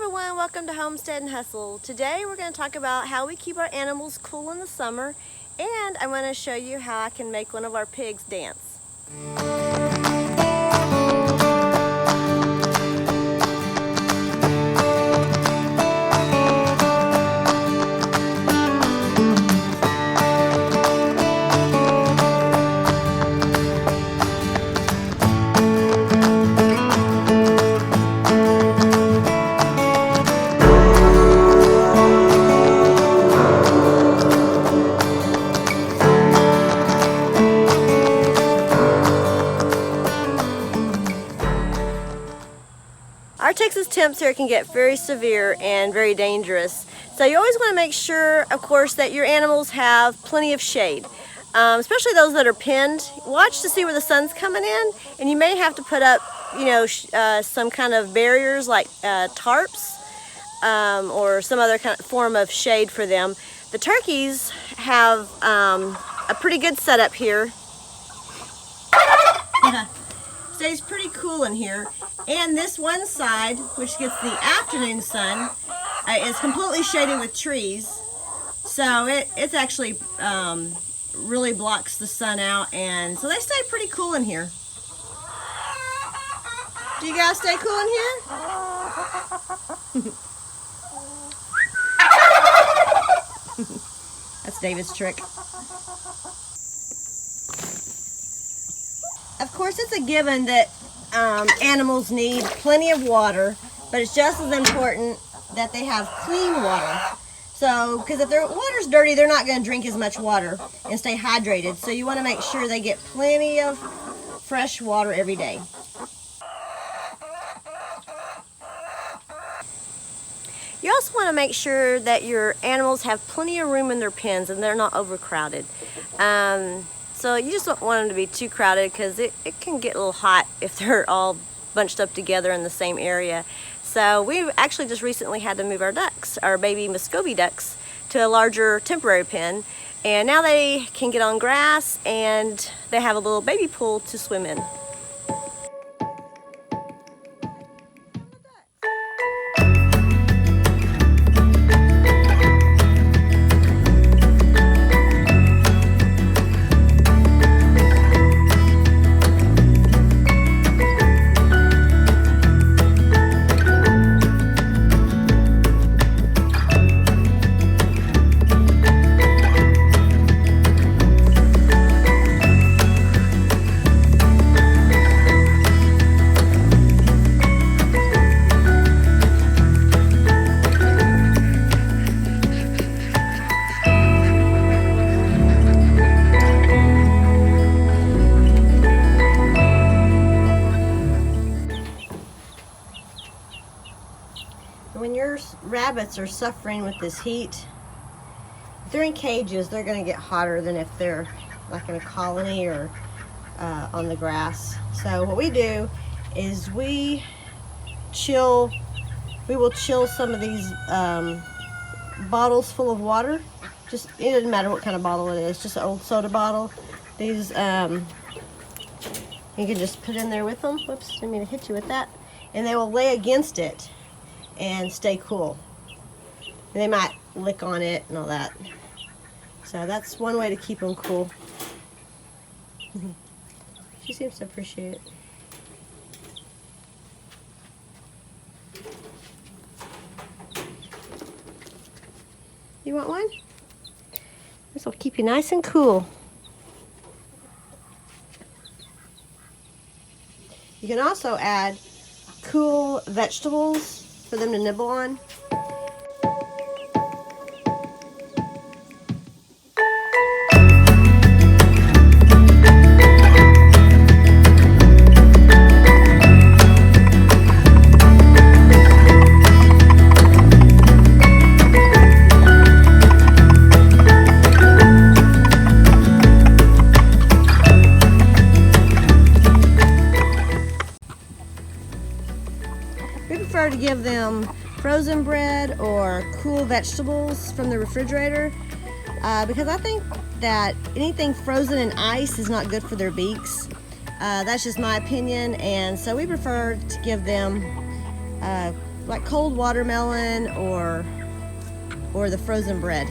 everyone, welcome to Homestead and Hustle. Today we're going to talk about how we keep our animals cool in the summer, and I'm going to show you how I can make one of our pigs dance. Our Texas temps here can get very severe and very dangerous. So you always want to make sure, of course, that your animals have plenty of shade, especially those that are penned. Watch to see where the sun's coming in, and you may have to put up, some kind of barriers like tarps or some other kind of form of shade for them. The turkeys have a pretty good setup here. Stays pretty cool in here, and this one side, which gets the afternoon sun, is completely shaded with trees, so it's actually really blocks the sun out, and so they stay pretty cool in here. Do you guys stay cool in here? That's David's trick. Of course, it's a given that animals need plenty of water, but it's just as important that they have clean water. So, because if their water's dirty, they're not going to drink as much water and stay hydrated. So you want to make sure they get plenty of fresh water every day. You also want to make sure that your animals have plenty of room in their pens and they're not overcrowded. So you just don't want them to be too crowded, because it can get a little hot if they're all bunched up together in the same area. So we actually just recently had to move our ducks, our baby Muscovy ducks, to a larger temporary pen. And now they can get on grass and they have a little baby pool to swim in. When your rabbits are suffering with this heat, if they're in cages, they're going to get hotter than if they're like in a colony or on the grass. So what we do is we will chill some of these bottles full of water. Just, it doesn't matter what kind of bottle it is, just an old soda bottle. These you can just put in there with them. Whoops, didn't mean to hit you with that. And they will lay against it and stay cool. And they might lick on it and all that. So that's one way to keep them cool. She seems to appreciate it. You want one? This will keep you nice and cool. You can also add cool vegetables for them to nibble on. We prefer to give them frozen bread or cool vegetables from the refrigerator because I think that anything frozen in ice is not good for their beaks. That's just my opinion, and so we prefer to give them like cold watermelon or the frozen bread.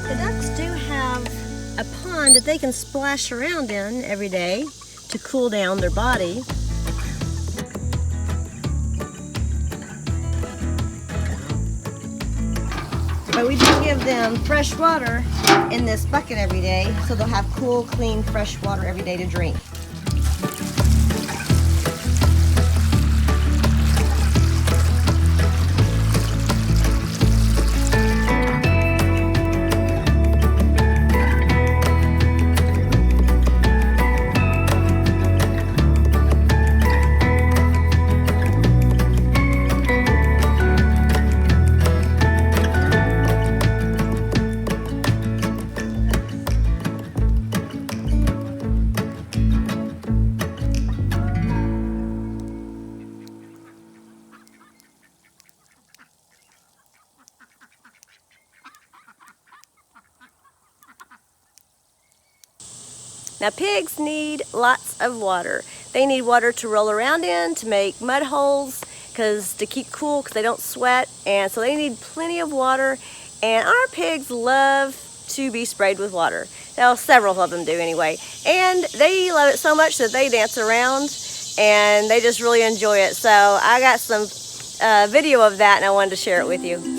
The ducks do have a pond that they can splash around in every day to cool down their body. But we do give them fresh water in this bucket every day, so they'll have cool, clean, fresh water every day to drink. Now pigs need lots of water. They need water to roll around in, to make mud holes, to keep cool because they don't sweat, and so they need plenty of water. And our pigs love to be sprayed with water. Well, several of them do anyway. And they love it so much that they dance around and they just really enjoy it. So I got some video of that and I wanted to share it with you.